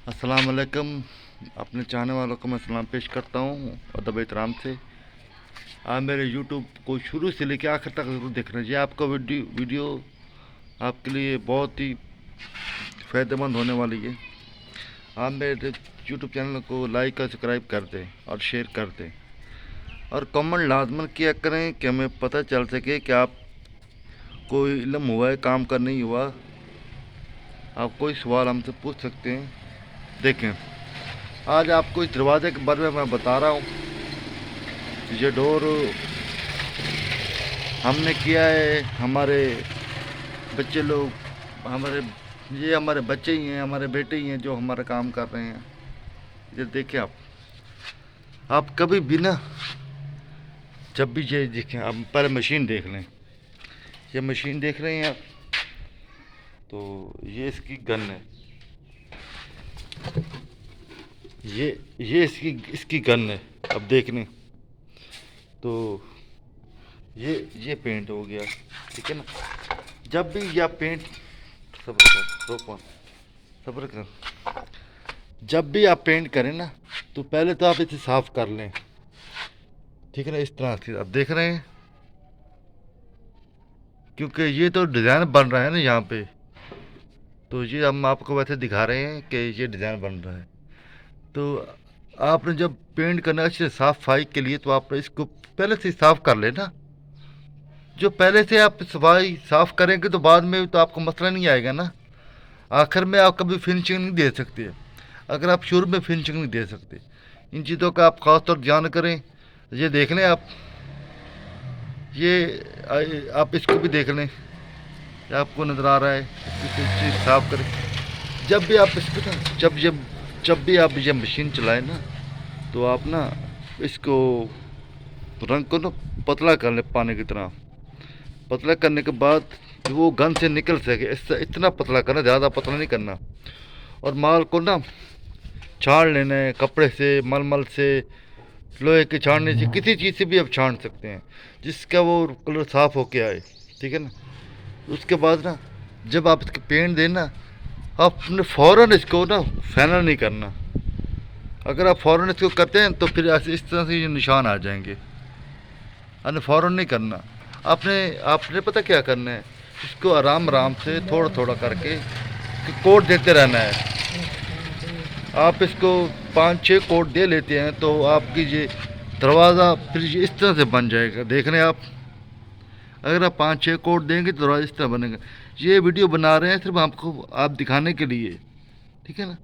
अस्सलाम वालेकुम। अपने चाहने वालों को मैं सलाम पेश करता हूँ अदब एहतराम से। आप मेरे यूट्यूब को शुरू से लेकर आखिर तक ज़रूर देख रहे हैं। आपका वीडियो आपके लिए बहुत ही फ़ायदेमंद होने वाली है। आप मेरे यूट्यूब चैनल को लाइक और सब्सक्राइब कर दें और शेयर कर दें और कमेंट लाजमन किया करें कि हमें पता चल सके कि आप कोई इल्म हुआ है, काम का नहीं हुआ। आप कोई सवाल हमसे पूछ सकते हैं। देखें, आज आपको इस दरवाज़े के बारे में मैं बता रहा हूँ। ये डोर हमने किया है, हमारे बच्चे लोग, हमारे बच्चे ही हैं, हमारे बेटे ही हैं जो हमारा काम कर रहे हैं। ये देखिए, आप कभी भी ना, जब भी ये देखें, आप पहले मशीन देख लें। ये मशीन देख रहे हैं आप, तो ये इसकी गन है। ये इसकी गन है। अब देख लें तो ये पेंट हो गया, ठीक है ना। जब भी या पेंट, सब्र कर, रोक, सब्र कर। जब भी आप पेंट करें ना, तो पहले तो आप इसे साफ कर लें, ठीक है ना। इस तरह से आप देख रहे हैं, क्योंकि ये तो डिज़ाइन बन रहा है ना यहाँ पे। तो ये हम आपको वैसे दिखा रहे हैं कि ये डिज़ाइन बन रहा है। तो आपने जब पेंट करना अच्छे सफाई के लिए, तो आप इसको पहले से साफ कर लेना। जो पहले से आप सफाई साफ करेंगे तो बाद में तो आपको मसला नहीं आएगा ना। आखिर में आप कभी फिनिशिंग नहीं दे सकते अगर आप शुरू में फिनिशिंग नहीं दे सकते। इन चीज़ों का आप ख़ास तौर ध्यान करें। ये देख लें आप, ये आप इसको भी देख लें, आपको नज़र आ रहा है। इसको साफ करें। जब भी आप इसको ना, जब भी आप ये मशीन चलाएं ना, तो आप ना इसको रंग को ना पतला कर लें, पानी की तरह। पतला करने के बाद वो गन से निकल सके, इससे इतना पतला करना, ज़्यादा पतला नहीं करना। और माल को ना छान लेना है, कपड़े से, मलमल से, लोहे के छानने से, किसी चीज़ से भी आप छान सकते हैं जिसका वो कलर साफ़ होके आए, ठीक है ना। उसके बाद ना, जब आप इसके पेंट देना, आपने फ़ौरन इसको ना फाइनल नहीं करना। अगर आप फ़ौरन इसको करते हैं तो फिर ऐसे इस तरह से ये निशान आ जाएंगे। अरे फ़ौरन नहीं करना। आपने आपने पता क्या करना है, इसको आराम आराम से थोड़ा थोड़ा करके कोट देते रहना है। आप इसको 5-6 कोट दे लेते हैं तो आपकी ये दरवाज़ा फिर ये इस तरह से बन जाएगा। देख रहे हैं आप, अगर आप 5-6 कोट देंगे तो दरवाज़ा इस तरह बनेगा। ये वीडियो बना रहे हैं सिर्फ आपको, आप दिखाने के लिए, ठीक है ना।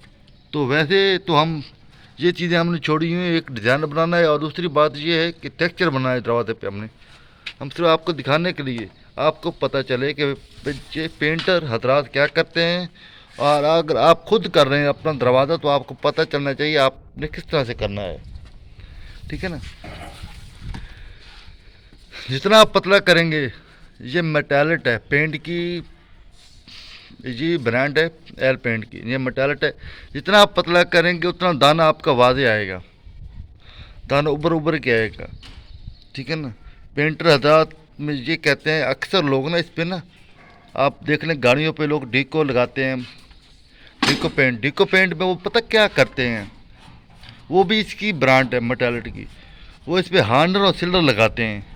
तो वैसे तो हम ये चीज़ें हमने छोड़ी हुई हैं, एक डिज़ाइन बनाना है और दूसरी बात ये है कि टेक्सचर बनाना है दरवाजे पे हमने। हम सिर्फ आपको दिखाने के लिए, आपको पता चले कि ये पेंटर हजरात क्या करते हैं। और अगर आप खुद कर रहे हैं अपना दरवाज़ा, तो आपको पता चलना चाहिए आपने किस तरह से करना है, ठीक है ना। जितना आप पतला करेंगे, ये मेटालिट है पेंट की, जी ब्रांड है एल पेंट की, ये मेटालिट है। जितना आप पतला करेंगे उतना दाना आपका वाज़े आएगा, दाना उबर उबर के आएगा, ठीक है ना। पेंटर हजरात में ये कहते हैं, अक्सर लोग ना इस पे ना, आप देख लें गाड़ियों पे लोग डीको लगाते हैं, डीको पेंट में वो पता क्या करते हैं, वो भी इसकी ब्रांड है मेटालिटी की। वो इस पर हार्डनर और सिल्वर लगाते हैं।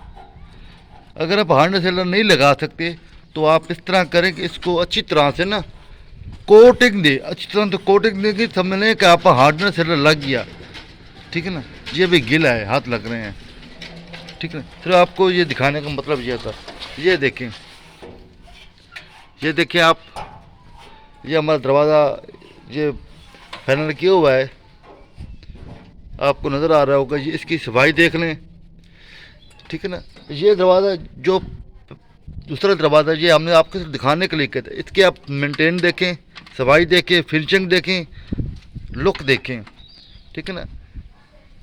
अगर आप हार्डनर सिल्वर नहीं लगा सकते तो आप इस तरह करें कि इसको अच्छी तरह से ना कोटिंग दे, अच्छी तरह से कोटिंग देंगे, समझ लें कि आप हार्डनर सिल्वर लग गया, ठीक है ना। ये भी गिला है, हाथ लग रहे हैं, ठीक है ना। फिर आपको ये दिखाने का मतलब ये था। ये देखें, ये देखें आप, ये हमारा दरवाज़ा ये फाइनल किया हुआ है, आपको नज़र आ रहा होगा। ये इसकी सफाई देख लें, ठीक है ना। ये दरवाज़ा जो दूसरा दरवाज़ा, ये हमने आपको सिर्फ दिखाने के लिए कहते हैं। इसके आप मेंटेन देखें, सफाई देखें, फिनिशिंग देखें, लुक देखें, ठीक है ना।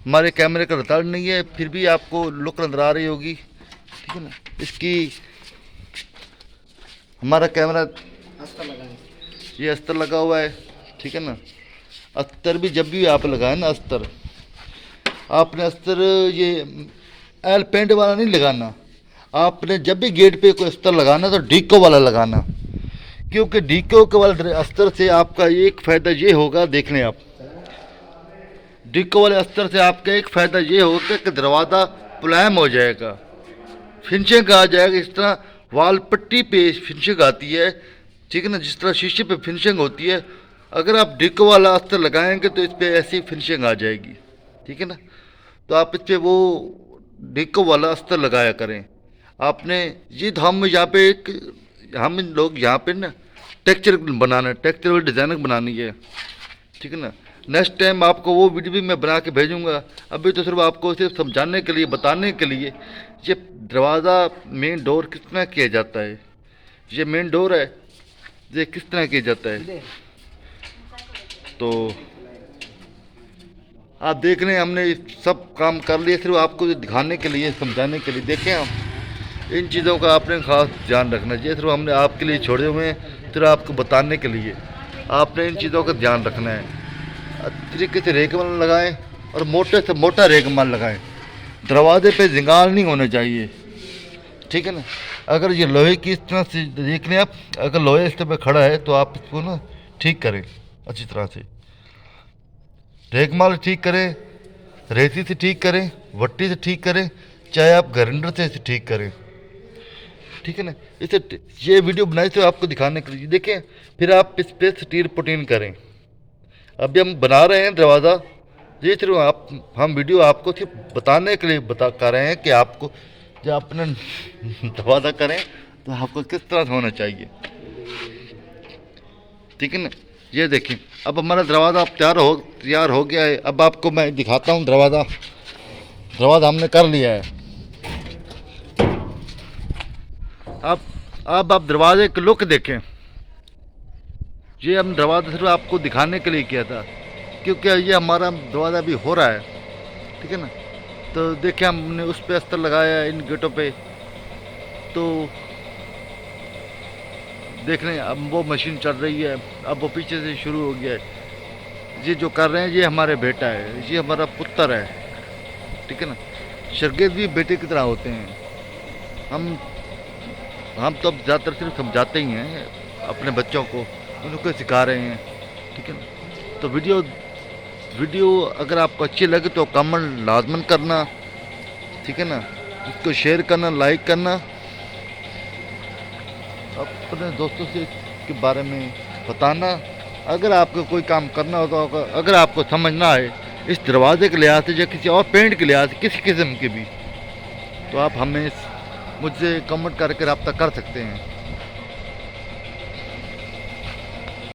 हमारे कैमरे का रिकॉर्ड नहीं है, फिर भी आपको लुक नज़र आ रही होगी, ठीक है ना। इसकी हमारा कैमरा ये अस्तर लगा हुआ है, ठीक है ना। अस्तर भी जब भी आप लगाएं ना, अस्तर आपने अस्तर ये एल पेंट वाला नहीं लगाना। आपने जब भी गेट पे कोई अस्तर लगाना तो डीको वाला लगाना, क्योंकि डीको के वाले अस्तर से आपका एक फ़ायदा ये होगा, देख लें आप, डीको वाले अस्तर से आपका एक फ़ायदा ये होगा कि दरवाज़ा मुलायम हो जाएगा, फिनिशिंग आ जाएगा। इस तरह वाल पट्टी पे फिनिशिंग आती है, ठीक है ना, जिस तरह शीशे पे फिनिशिंग होती है, अगर आप डीको वाला अस्तर लगाएंगे तो इस पर ऐसी फिनिशिंग आ जाएगी, ठीक है ना। तो आप इस पर वो डीको वाला अस्तर लगाया करें। आपने ये तो हम यहाँ पे हम लोग यहाँ पे ना टेक्सचर बनाना, टेक्सचर वाली डिज़ाइनिंग बनानी है, ठीक है ना। नेक्स्ट टाइम आपको वो वीडियो भी मैं बना के भेजूँगा। अभी तो सिर्फ आपको सिर्फ समझाने के लिए, बताने के लिए ये दरवाज़ा मेन डोर किस तरह किया जाता है, ये मेन डोर है, ये किस तरह किया जाता है। तो आप देख रहे हैं हमने सब काम कर लिए, सिर्फ आपको दिखाने के लिए, समझाने के लिए। देखें हम इन चीज़ों का आपने ख़ास ध्यान रखना चाहिए, सिर्फ हमने आपके लिए छोड़े हुए हैं, सिर्फ आपको बताने के लिए। आपने इन चीज़ों का ध्यान रखना है। अच्छी तरीके से रेगमाल लगाएं और मोटे से मोटा रेगमाल लगाएं। दरवाजे पे जिंगाल नहीं होने चाहिए, ठीक है ना। अगर ये लोहे की इस तरह से देख लें आप, अगर लोहे इस तरह पे खड़ा है तो आप इसको ना ठीक करें अच्छी तरह से, रेगमाल ठीक करें, रेती से ठीक करें, वट्टी से ठीक करें, चाहे आप ग्राइंडर से इसे ठीक करें, ठीक है ना। इसे ये वीडियो बनाई तो आपको दिखाने के लिए। देखें फिर आप इस पर स्टील पुटीन करें। अभी हम बना रहे हैं दरवाज़ा, ये सिर्फ आप हम वीडियो आपको सिर्फ बताने के लिए बता कर रहे हैं कि आपको जब अपने दरवाज़ा करें तो आपको किस तरह से होना चाहिए, ठीक है ना। ये देखिए अब हमारा दरवाज़ा तैयार हो गया है। अब आपको मैं दिखाता हूँ दरवाज़ा हमने कर लिया है। अब आप दरवाजे की लुक देखें। ये हम दरवाज़ा सिर्फ आपको दिखाने के लिए किया था, क्योंकि ये हमारा दरवाज़ा अभी हो रहा है, ठीक है ना। तो देखिए हमने उस पे अस्तर लगाया है इन गेटों पे। तो देख रहे हैं अब वो मशीन चल रही है, अब वो पीछे से शुरू हो गया है। ये जो कर रहे हैं ये हमारे बेटा है, ये हमारा पुत्र है, ठीक है ना। शागिर्द भी बेटे की तरह होते हैं। हम तो ज़्यादातर सिर्फ समझाते ही हैं अपने बच्चों को, उनको सिखा रहे हैं, ठीक है ना। तो वीडियो अगर आपको अच्छी लगे तो कमेंट लाजमन करना, ठीक है ना। इसको शेयर करना, लाइक करना, अपने दोस्तों से इसके बारे में बताना। अगर आपको कोई काम करना हो तो अगर आपको समझ ना आए इस दरवाजे के लिहाज से या किसी और पेंट के लिहाज से, किसी किस्म के भी, तो आप हमें मुझसे कमेंट करके रब्ता कर सकते हैं।